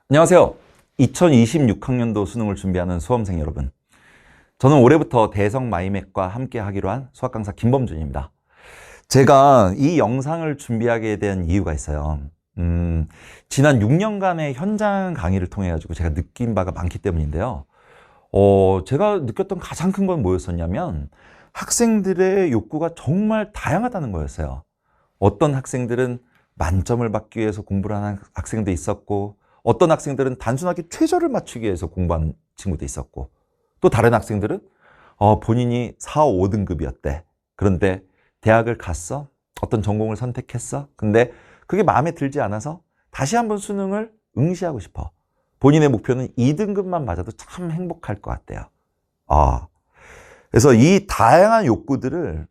안녕하세요. 2026학년도 수능을 준비하는 수험생 여러분. 저는 올해부터 대성 마이맥과 함께 하기로 한 수학 강사 김범준입니다. 제가 이 영상을 준비하게 된 이유가 있어요. 지난 6년간의 현장 강의를 통해 가지고 제가 느낀 바가 많기 때문인데요. 제가 느꼈던 가장 큰 건 뭐였었냐면 학생들의 욕구가 정말 다양하다는 거였어요. 어떤 학생들은 만점을 받기 위해서 공부를 하는 학생도 있었고, 어떤 학생들은 단순하게 최저를 맞추기 위해서 공부한 친구도 있었고, 또 다른 학생들은 본인이 4, 5등급이었대. 그런데 대학을 갔어? 어떤 전공을 선택했어? 근데 그게 마음에 들지 않아서 다시 한번 수능을 응시하고 싶어. 본인의 목표는 2등급만 맞아도 참 행복할 것 같대요. 그래서 이 다양한 욕구들을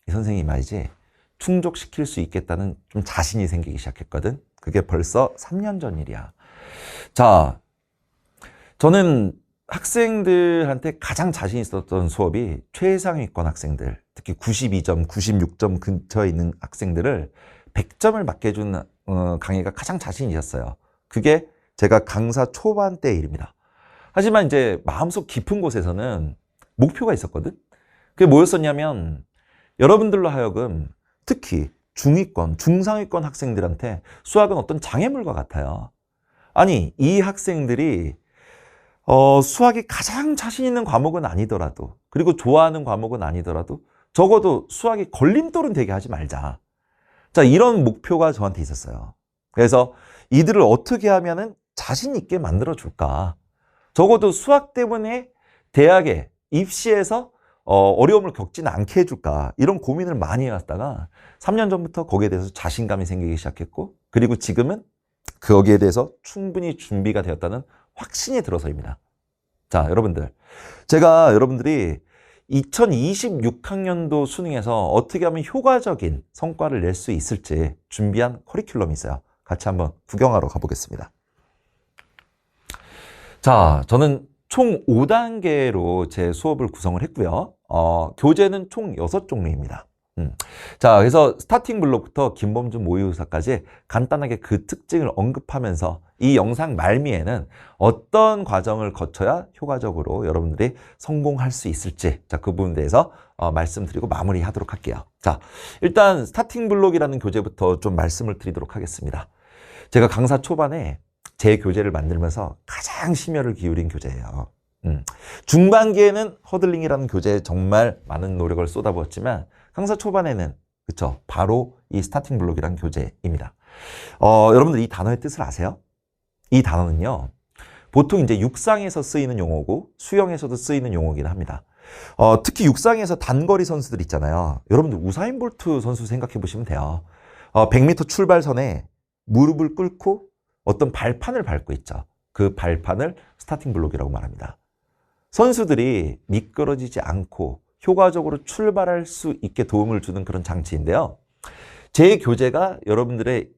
이 선생님이 말이지 충족시킬 수 있겠다는 좀 자신이 생기기 시작했거든. 그게 벌써 3년 전 일이야. 자, 저는 학생들한테 가장 자신 있었던 수업이 최상위권 학생들, 특히 92점, 96점 근처에 있는 학생들을 100점을 맞게 해준 강의가 가장 자신이 있었어요. 그게 제가 강사 초반 때 일입니다. 하지만 이제 마음속 깊은 곳에서는 목표가 있었거든. 그게 뭐였었냐면 여러분들로 하여금 특히 중위권, 중상위권 학생들한테 수학은 어떤 장애물과 같아요. 아니, 이 학생들이 수학이 가장 자신 있는 과목은 아니더라도, 그리고 좋아하는 과목은 아니더라도 적어도 수학이 걸림돌은 되게 하지 말자. 자, 이런 목표가 저한테 있었어요. 그래서 이들을 어떻게 하면은 자신 있게 만들어 줄까? 적어도 수학 때문에 대학에 입시에서 어려움을 겪지는 않게 해줄까? 이런 고민을 많이 해왔다가 3년 전부터 거기에 대해서 자신감이 생기기 시작했고, 그리고 지금은 거기에 대해서 충분히 준비가 되었다는 확신이 들어서입니다. 자, 여러분들. 제가 여러분들이 2026학년도 수능에서 어떻게 하면 효과적인 성과를 낼 수 있을지 준비한 커리큘럼이 있어요. 같이 한번 구경하러 가보겠습니다. 자, 저는 총 5단계로 제 수업을 구성을 했고요. 교재는 총 6종류입니다. 자, 그래서 스타팅 블록부터 김범준 모의고사까지 간단하게 그 특징을 언급하면서 이 영상 말미에는 어떤 과정을 거쳐야 효과적으로 여러분들이 성공할 수 있을지, 자, 그 부분에 대해서 말씀드리고 마무리하도록 할게요. 자, 일단 스타팅 블록이라는 교재부터 좀 말씀을 드리도록 하겠습니다. 제가 강사 초반에 제 교재를 만들면서 가장 심혈을 기울인 교재예요. 중반기에는 허들링이라는 교재에 정말 많은 노력을 쏟아부었지만 강사 초반에는 그쵸, 바로 이 스타팅 블록이라는 교재입니다. 여러분들 이 단어의 뜻을 아세요? 이 단어는요, 보통 이제 육상에서 쓰이는 용어고 수영에서도 쓰이는 용어이긴 합니다. 특히 육상에서 단거리 선수들 있잖아요. 여러분들 우사인 볼트 선수 생각해 보시면 돼요. 100m 출발선에 무릎을 꿇고 어떤 발판을 밟고 있죠. 그 발판을 스타팅 블록이라고 말합니다. 선수들이 미끄러지지 않고 효과적으로 출발할 수 있게 도움을 주는 그런 장치인데요. 제 교재가 여러분들의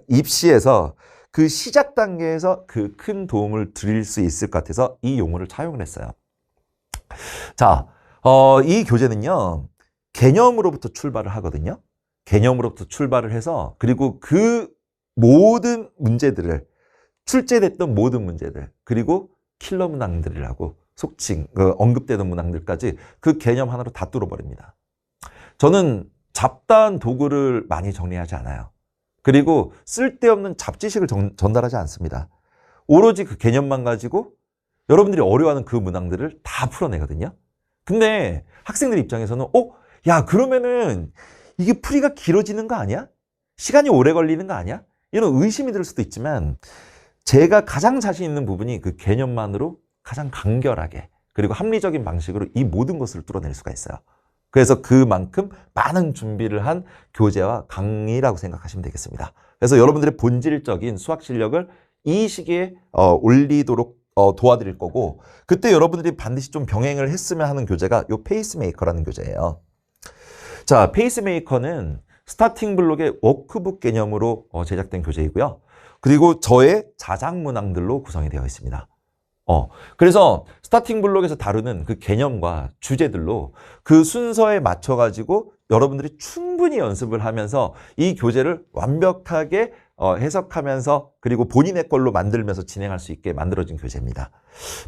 입시에서 그 시작 단계에서 그 큰 도움을 드릴 수 있을 것 같아서 이 용어를 차용을 했어요. 자, 이 교재는요, 개념으로부터 출발을 하거든요. 개념으로부터 출발을 해서, 그리고 그 모든 문제들을, 출제됐던 모든 문제들, 그리고 킬러 문항들이라고 속칭 언급되는 문항들까지 그 개념 하나로 다 뚫어버립니다. 저는 잡다한 도구를 많이 정리하지 않아요. 그리고 쓸데없는 잡지식을 전달하지 않습니다. 오로지 그 개념만 가지고 여러분들이 어려워하는 그 문항들을 다 풀어내거든요. 근데 학생들 입장에서는 야, 그러면은 이게 풀이가 길어지는 거 아니야? 시간이 오래 걸리는 거 아니야? 이런 의심이 들 수도 있지만 제가 가장 자신 있는 부분이 그 개념만으로 가장 간결하게 그리고 합리적인 방식으로 이 모든 것을 뚫어낼 수가 있어요. 그래서 그만큼 많은 준비를 한 교재와 강의라고 생각하시면 되겠습니다. 그래서 여러분들의 본질적인 수학 실력을 이 시기에 올리도록 도와드릴 거고, 그때 여러분들이 반드시 좀 병행을 했으면 하는 교재가 이 페이스메이커라는 교재예요. 자, 페이스메이커는 스타팅 블록의 워크북 개념으로 제작된 교재이고요. 그리고 저의 자작 문항들로 구성이 되어 있습니다. 그래서 스타팅 블록에서 다루는 그 개념과 주제들로 그 순서에 맞춰가지고 여러분들이 충분히 연습을 하면서 이 교재를 완벽하게 해석하면서 그리고 본인의 걸로 만들면서 진행할 수 있게 만들어진 교재입니다.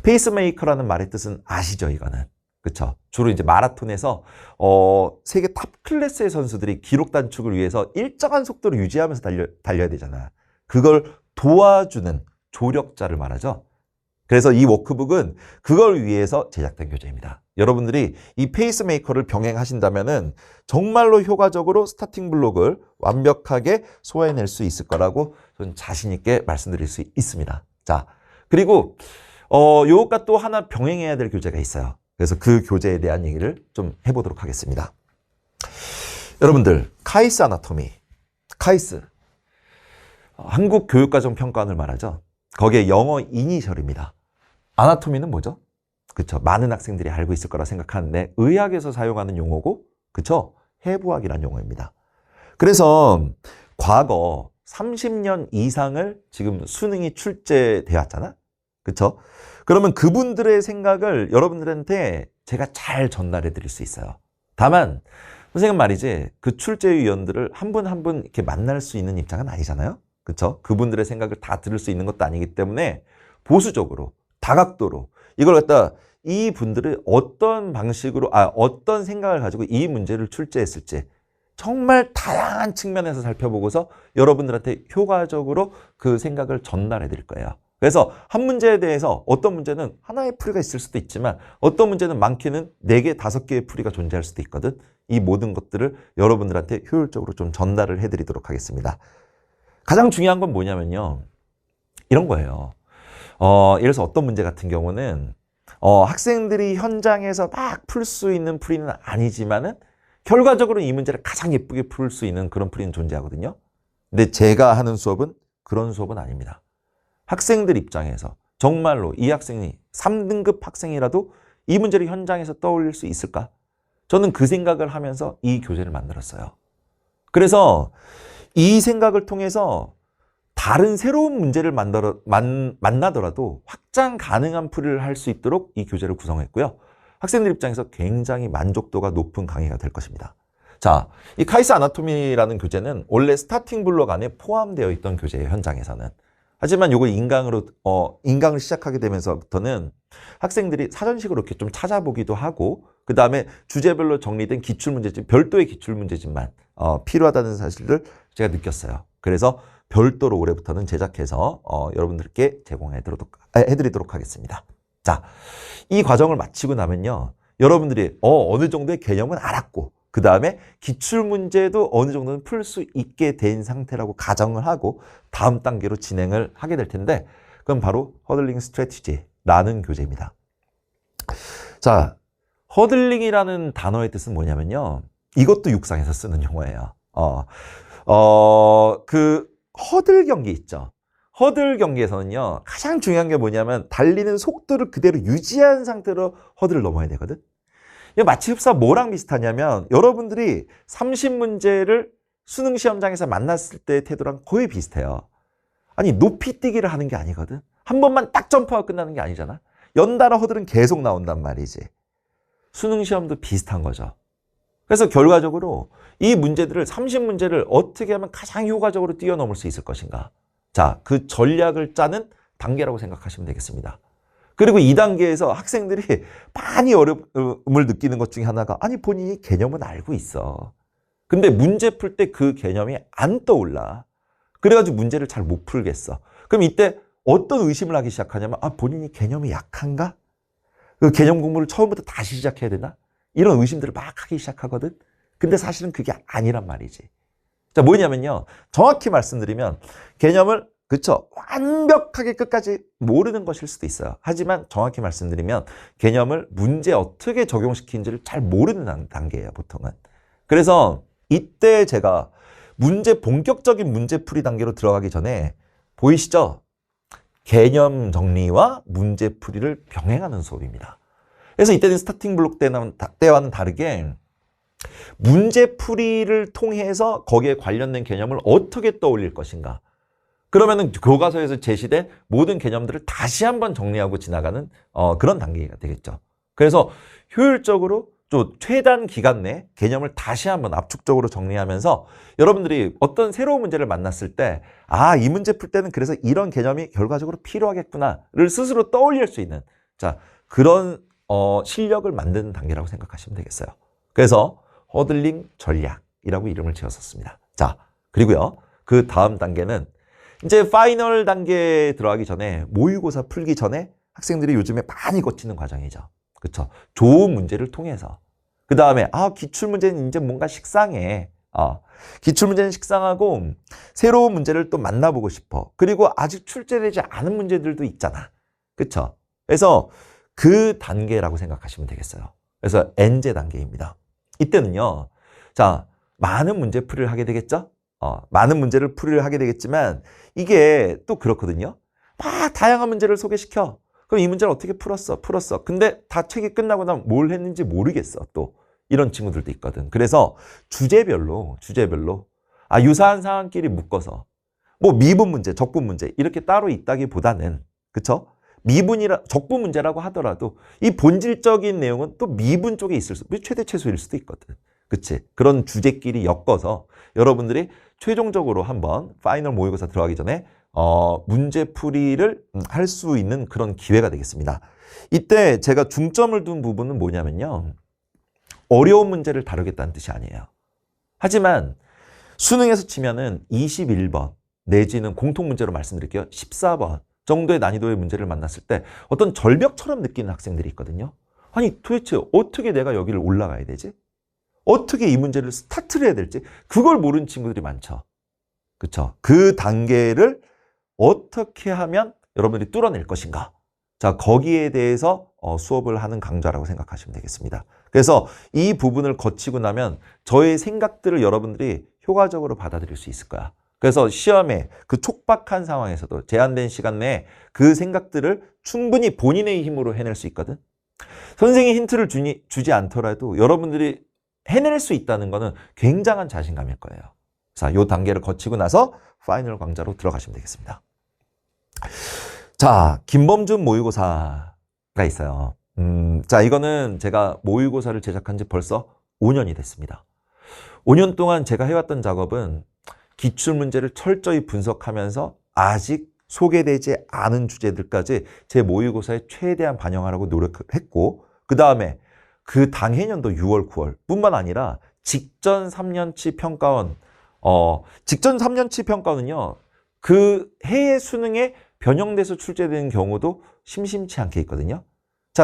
페이스메이커라는 말의 뜻은 아시죠, 이거는? 그쵸? 주로 이제 마라톤에서 세계 탑 클래스의 선수들이 기록 단축을 위해서 일정한 속도를 유지하면서 달려야 되잖아. 그걸 도와주는 조력자를 말하죠. 그래서 이 워크북은 그걸 위해서 제작된 교재입니다. 여러분들이 이 페이스메이커를 병행하신다면은 정말로 효과적으로 스타팅 블록을 완벽하게 소화해낼 수 있을 거라고 저는 자신 있게 말씀드릴 수 있습니다. 자, 그리고 요것과 또 하나 병행해야 될 교재가 있어요. 그래서 그 교재에 대한 얘기를 좀 해보도록 하겠습니다. 여러분들, 카이스 아나토미, 카이스, 한국 교육과정 평가원을 말하죠. 거기에 영어 이니셜입니다. 아나토미는 뭐죠? 그쵸. 많은 학생들이 알고 있을 거라 생각하는데 의학에서 사용하는 용어고, 그쵸. 해부학이라는 용어입니다. 그래서 과거 30년 이상을 지금 수능이 출제되어 왔잖아. 그쵸. 그러면 그분들의 생각을 여러분들한테 제가 잘 전달해 드릴 수 있어요. 다만 선생님 말이지 그 출제위원들을 한 분 한 분 이렇게 만날 수 있는 입장은 아니잖아요. 그쵸? 그분들의 생각을 다 들을 수 있는 것도 아니기 때문에 보수적으로 다각도로 이걸 갖다 이 분들을 어떤 방식으로 어떤 생각을 가지고 이 문제를 출제했을지 정말 다양한 측면에서 살펴보고서 여러분들한테 효과적으로 그 생각을 전달해 드릴 거예요. 그래서 한 문제에 대해서 어떤 문제는 하나의 풀이가 있을 수도 있지만 어떤 문제는 많게는 4개, 5개의 풀이가 존재할 수도 있거든. 이 모든 것들을 여러분들한테 효율적으로 좀 전달을 해드리도록 하겠습니다. 가장 중요한 건 뭐냐면요. 이런 거예요. 예를 들어서 어떤 문제 같은 경우는 학생들이 현장에서 막 풀 수 있는 풀이는 아니지만은 결과적으로 이 문제를 가장 예쁘게 풀 수 있는 그런 풀이는 존재하거든요. 근데 제가 하는 수업은 그런 수업은 아닙니다. 학생들 입장에서 정말로 이 학생이 3등급 학생이라도 이 문제를 현장에서 떠올릴 수 있을까? 저는 그 생각을 하면서 이 교재를 만들었어요. 그래서 이 생각을 통해서 다른 새로운 문제를 만나더라도 확장 가능한 풀이를 할 수 있도록 이 교재를 구성했고요. 학생들 입장에서 굉장히 만족도가 높은 강의가 될 것입니다. 자, 이 카이스 아나토미라는 교재는 원래 스타팅 블록 안에 포함되어 있던 교재예요, 현장에서는. 하지만 이걸 인강을 시작하게 되면서부터는 학생들이 사전식으로 이렇게 좀 찾아보기도 하고, 그 다음에 주제별로 정리된 기출문제집, 별도의 기출문제집만 필요하다는 사실을 제가 느꼈어요. 그래서 별도로 올해부터는 제작해서 여러분들께 해드리도록 하겠습니다. 자, 이 과정을 마치고 나면요. 여러분들이 어느 정도의 개념은 알았고, 그 다음에 기출문제도 어느 정도는 풀 수 있게 된 상태라고 가정을 하고 다음 단계로 진행을 하게 될 텐데, 그건 바로 허들링 스트래티지라는 교재입니다. 자, 허들링이라는 단어의 뜻은 뭐냐면요. 이것도 육상에서 쓰는 용어예요. 그 허들 경기 있죠. 허들 경기에서는요. 가장 중요한 게 뭐냐면 달리는 속도를 그대로 유지한 상태로 허들을 넘어야 되거든. 마치 흡사 뭐랑 비슷하냐면 여러분들이 30문제를 수능 시험장에서 만났을 때의 태도랑 거의 비슷해요. 아니 높이 뛰기를 하는 게 아니거든. 한 번만 딱 점프하고 끝나는 게 아니잖아. 연달아 허들은 계속 나온단 말이지. 수능 시험도 비슷한 거죠. 그래서 결과적으로 이 문제들을 30문제를 어떻게 하면 가장 효과적으로 뛰어넘을 수 있을 것인가. 자, 그 전략을 짜는 단계라고 생각하시면 되겠습니다. 그리고 이 단계에서 학생들이 많이 어려움을 느끼는 것 중에 하나가 아니 본인이 개념은 알고 있어. 근데 문제 풀 때 그 개념이 안 떠올라. 그래가지고 문제를 잘 못 풀겠어. 그럼 이때 어떤 의심을 하기 시작하냐면 본인이 개념이 약한가? 그 개념 공부를 처음부터 다시 시작해야 되나? 이런 의심들을 막 하기 시작하거든. 근데 사실은 그게 아니란 말이지. 자, 뭐냐면요. 정확히 말씀드리면 개념을 그쵸? 완벽하게 끝까지 모르는 것일 수도 있어요. 하지만 정확히 말씀드리면 개념을 문제에 어떻게 적용시키는지를 잘 모르는 단계예요, 보통은. 그래서 이때 제가 본격적인 문제풀이 단계로 들어가기 전에 보이시죠? 개념 정리와 문제풀이를 병행하는 수업입니다. 그래서 이때는 스타팅 블록 때와는 다르게 문제풀이를 통해서 거기에 관련된 개념을 어떻게 떠올릴 것인가. 그러면은 교과서에서 제시된 모든 개념들을 다시 한번 정리하고 지나가는 그런 단계가 되겠죠. 그래서 효율적으로 또 최단 기간 내 개념을 다시 한번 압축적으로 정리하면서 여러분들이 어떤 새로운 문제를 만났을 때 이 문제 풀 때는 그래서 이런 개념이 결과적으로 필요하겠구나를 스스로 떠올릴 수 있는 그런 실력을 만드는 단계라고 생각하시면 되겠어요. 그래서 허들링 전략이라고 이름을 지었었습니다. 그리고요. 그 다음 단계는 이제 파이널 단계에 들어가기 전에 모의고사 풀기 전에 학생들이 요즘에 많이 거치는 과정이죠. 그렇죠? 좋은 문제를 통해서 그 다음에 기출문제는 이제 뭔가 식상해. 기출문제는 식상하고 새로운 문제를 또 만나보고 싶어. 그리고 아직 출제되지 않은 문제들도 있잖아. 그렇죠? 그래서 그 단계라고 생각하시면 되겠어요. 그래서 N제 단계입니다. 이때는요. 많은 문제풀이를 하게 되겠죠? 많은 문제를 풀이를 하게 되겠지만 이게 또 그렇거든요. 막 다양한 문제를 소개시켜. 그럼 이 문제를 어떻게 풀었어? 근데 다 책이 끝나고 나면 뭘 했는지 모르겠어. 또 이런 친구들도 있거든. 그래서 주제별로 유사한 상황끼리 묶어서 뭐 미분 문제, 적분 문제 이렇게 따로 있다기보다는 그쵸? 적분 문제라고 하더라도 이 본질적인 내용은 또 미분 쪽에 있을 최대 최소일 수도 있거든. 그치? 그런 주제끼리 엮어서 여러분들이 최종적으로 한번 파이널 모의고사 들어가기 전에 문제풀이를 할 수 있는 그런 기회가 되겠습니다. 이때 제가 중점을 둔 부분은 뭐냐면요. 어려운 문제를 다루겠다는 뜻이 아니에요. 하지만 수능에서 치면은 21번 내지는 공통문제로 말씀드릴게요. 14번 정도의 난이도의 문제를 만났을 때 어떤 절벽처럼 느끼는 학생들이 있거든요. 아니 도대체 어떻게 내가 여기를 올라가야 되지? 어떻게 이 문제를 스타트를 해야 될지 그걸 모르는 친구들이 많죠. 그렇죠? 그 단계를 어떻게 하면 여러분들이 뚫어낼 것인가? 거기에 대해서 수업을 하는 강좌라고 생각하시면 되겠습니다. 그래서 이 부분을 거치고 나면 저의 생각들을 여러분들이 효과적으로 받아들일 수 있을 거야. 그래서 시험에 그 촉박한 상황에서도 제한된 시간 내에 그 생각들을 충분히 본인의 힘으로 해낼 수 있거든. 선생님이 힌트를 주지 않더라도 여러분들이 해낼 수 있다는 것은 굉장한 자신감일 거예요. 이 단계를 거치고 나서 파이널 강좌로 들어가시면 되겠습니다. 김범준 모의고사가 있어요. 이거는 제가 모의고사를 제작한 지 벌써 5년이 됐습니다. 5년 동안 제가 해왔던 작업은 기출문제를 철저히 분석하면서 아직 소개되지 않은 주제들까지 제 모의고사에 최대한 반영하려고 노력을 했고 그 다음에 그 당해년도 6월, 9월 뿐만 아니라 직전 3년치 평가원 직전 3년치 평가원은요. 그 해의 수능에 변형돼서 출제되는 경우도 심심치 않게 있거든요.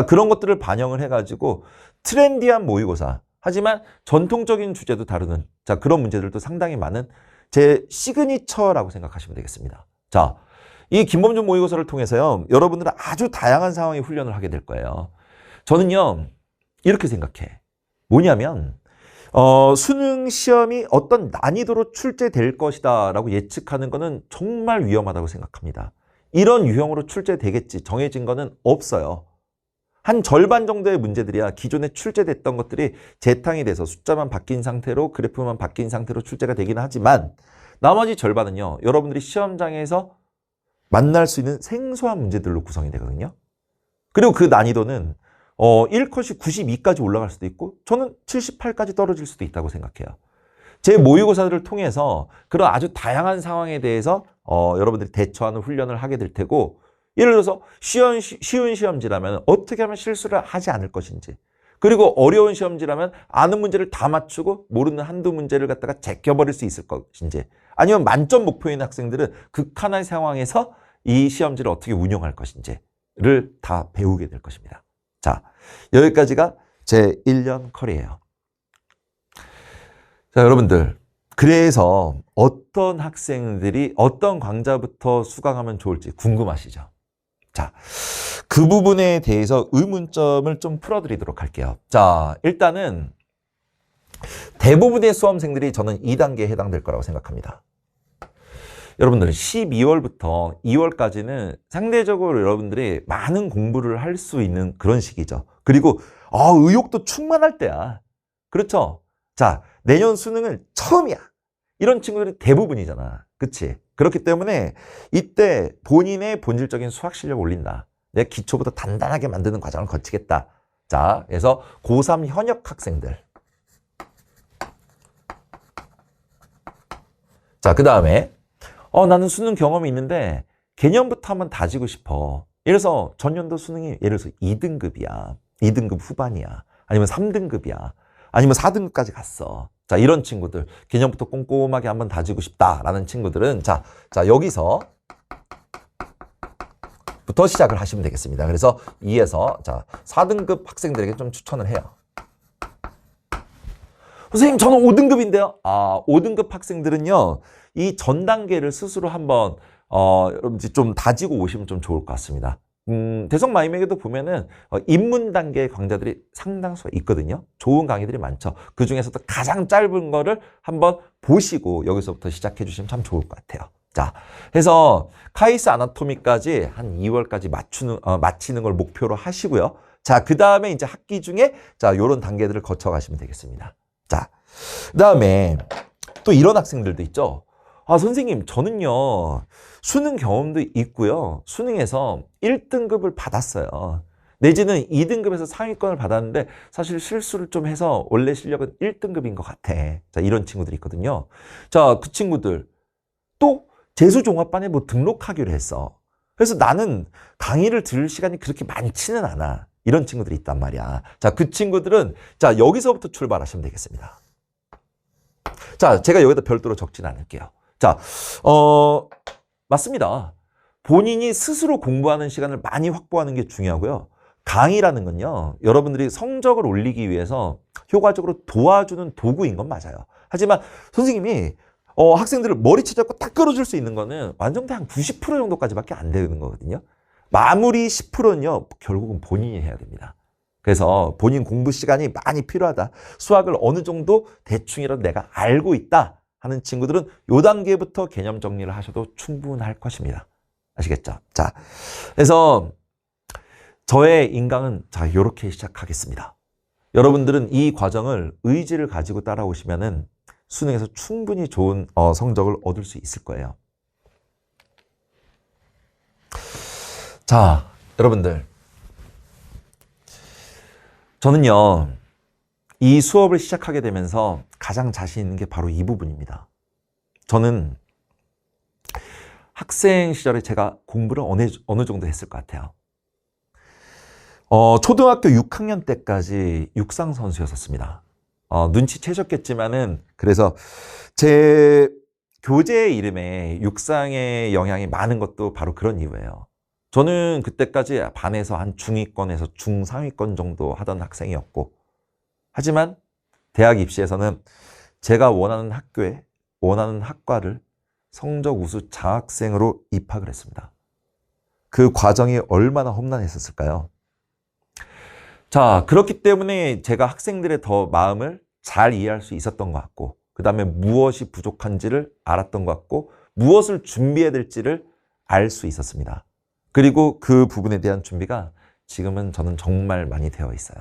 그런 것들을 반영을 해가지고 트렌디한 모의고사 하지만 전통적인 주제도 다루는 그런 문제들도 상당히 많은 제 시그니처라고 생각하시면 되겠습니다. 이 김범준 모의고사를 통해서요. 여러분들은 아주 다양한 상황의 훈련을 하게 될 거예요. 저는요. 이렇게 생각해. 뭐냐면 수능 시험이 어떤 난이도로 출제될 것이다 라고 예측하는 것은 정말 위험하다고 생각합니다. 이런 유형으로 출제되겠지 정해진 거는 없어요. 한 절반 정도의 문제들이야 기존에 출제됐던 것들이 재탕이 돼서 숫자만 바뀐 상태로 그래프만 바뀐 상태로 출제가 되긴 하지만 나머지 절반은요. 여러분들이 시험장에서 만날 수 있는 생소한 문제들로 구성이 되거든요. 그리고 그 난이도는 1컷이 92까지 올라갈 수도 있고 저는 78까지 떨어질 수도 있다고 생각해요. 제 모의고사를 통해서 그런 아주 다양한 상황에 대해서 여러분들이 대처하는 훈련을 하게 될 테고 예를 들어서 쉬운 시험지라면 어떻게 하면 실수를 하지 않을 것인지 그리고 어려운 시험지라면 아는 문제를 다 맞추고 모르는 한두 문제를 갖다가 제껴버릴 수 있을 것인지 아니면 만점 목표인 학생들은 극한의 상황에서 이 시험지를 어떻게 운용할 것인지를 다 배우게 될 것입니다. 여기까지가 제 1년 컬이에요. 여러분들 그래서 어떤 학생들이 어떤 강좌부터 수강하면 좋을지 궁금하시죠? 그 부분에 대해서 의문점을 좀 풀어드리도록 할게요. 일단은 대부분의 수험생들이 저는 2단계에 해당될 거라고 생각합니다. 여러분들 12월부터 2월까지는 상대적으로 여러분들이 많은 공부를 할 수 있는 그런 시기죠. 그리고 의욕도 충만할 때야. 그렇죠? 내년 수능은 처음이야. 이런 친구들이 대부분이잖아. 그치? 그렇기 때문에 이때 본인의 본질적인 수학 실력을 올린다. 내 기초부터 단단하게 만드는 과정을 거치겠다. 자, 그래서 고3 현역 학생들. 자, 그 다음에 나는 수능 경험이 있는데 개념부터 한번 다지고 싶어. 이래서 전년도 수능이 예를 들어서 2등급이야. 2등급 후반이야. 아니면 3등급이야. 아니면 4등급까지 갔어. 자, 이런 친구들 개념부터 꼼꼼하게 한번 다지고 싶다라는 친구들은 자 여기서 부터 시작을 하시면 되겠습니다. 그래서 2에서 자 4등급 학생들에게 좀 추천을 해요. 선생님 저는 5등급인데요. 5등급 학생들은요. 이 전 단계를 스스로 한번 좀 다지고 오시면 좀 좋을 것 같습니다. 대성 마이맥에도 보면은 입문 단계 강좌들이 상당수가 있거든요. 좋은 강의들이 많죠. 그 중에서도 가장 짧은 거를 한번 보시고 여기서부터 시작해 주시면 참 좋을 것 같아요. 자, 해서 카이스 아나토미까지 한 2월까지 마치는 걸 목표로 하시고요. 자, 그 다음에 이제 학기 중에 자, 요런 단계들을 거쳐 가시면 되겠습니다. 자, 그 다음에 또 이런 학생들도 있죠. 선생님, 저는요, 수능 경험도 있고요. 수능에서 1등급을 받았어요. 내지는 2등급에서 상위권을 받았는데 사실 실수를 좀 해서 원래 실력은 1등급인 것 같아. 자, 이런 친구들이 있거든요. 자, 그 친구들 또 재수종합반에 뭐 등록하기로 했어. 그래서 나는 강의를 들을 시간이 그렇게 많지는 않아. 이런 친구들이 있단 말이야. 자, 그 친구들은 자, 여기서부터 출발하시면 되겠습니다. 자, 제가 여기다 별도로 적진 않을게요. 자, 맞습니다. 본인이 스스로 공부하는 시간을 많이 확보하는 게 중요하고요. 강의라는 건요, 여러분들이 성적을 올리기 위해서 효과적으로 도와주는 도구인 건 맞아요. 하지만 선생님이 학생들을 머리채 잡고 딱 끌어줄 수 있는 거는 완성도 한 90% 정도까지밖에 안 되는 거거든요. 마무리 10%는요, 결국은 본인이 해야 됩니다. 그래서 본인 공부 시간이 많이 필요하다. 수학을 어느 정도 대충이라도 내가 알고 있다 하는 친구들은 요 단계부터 개념 정리를 하셔도 충분할 것입니다. 아시겠죠? 자, 그래서 저의 인강은 자, 요렇게 시작하겠습니다. 여러분들은 이 과정을 의지를 가지고 따라오시면은 수능에서 충분히 좋은 성적을 얻을 수 있을 거예요. 자, 여러분들. 저는요, 이 수업을 시작하게 되면서 가장 자신 있는 게 바로 이 부분입니다. 저는 학생 시절에 제가 공부를 어느 정도 했을 것 같아요. 초등학교 6학년 때까지 육상 선수였었습니다. 눈치채셨겠지만은 그래서 제 교재 이름에 육상의 영향이 많은 것도 바로 그런 이유예요. 저는 그때까지 반에서 한 중위권에서 중상위권 정도 하던 학생이었고, 하지만 대학 입시에서는 제가 원하는 학교에 원하는 학과를 성적 우수 장학생으로 입학을 했습니다. 그 과정이 얼마나 험난했었을까요? 자, 그렇기 때문에 제가 학생들의 더 마음을 잘 이해할 수 있었던 것 같고, 그 다음에 무엇이 부족한지를 알았던 것 같고, 무엇을 준비해야 될지를 알 수 있었습니다. 그리고 그 부분에 대한 준비가 지금은 저는 정말 많이 되어 있어요.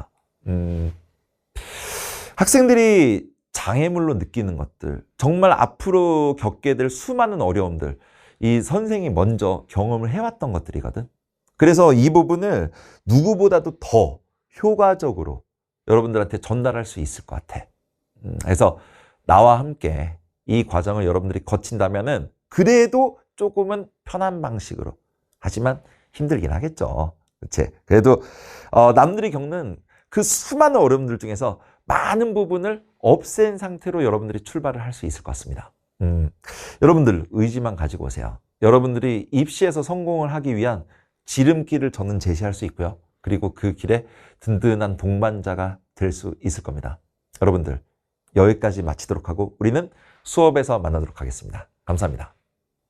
학생들이 장애물로 느끼는 것들, 정말 앞으로 겪게 될 수많은 어려움들, 이 선생이 먼저 경험을 해왔던 것들이거든. 그래서 이 부분을 누구보다도 더 효과적으로 여러분들한테 전달할 수 있을 것 같아. 그래서 나와 함께 이 과정을 여러분들이 거친다면은 그래도 조금은 편한 방식으로, 하지만 힘들긴 하겠죠. 그치? 그래도 남들이 겪는 그 수많은 어려움들 중에서 많은 부분을 없앤 상태로 여러분들이 출발을 할 수 있을 것 같습니다. 여러분들 의지만 가지고 오세요. 여러분들이 입시에서 성공을 하기 위한 지름길을 저는 제시할 수 있고요. 그리고 그 길에 든든한 동반자가 될 수 있을 겁니다. 여러분들 여기까지 마치도록 하고 우리는 수업에서 만나도록 하겠습니다. 감사합니다.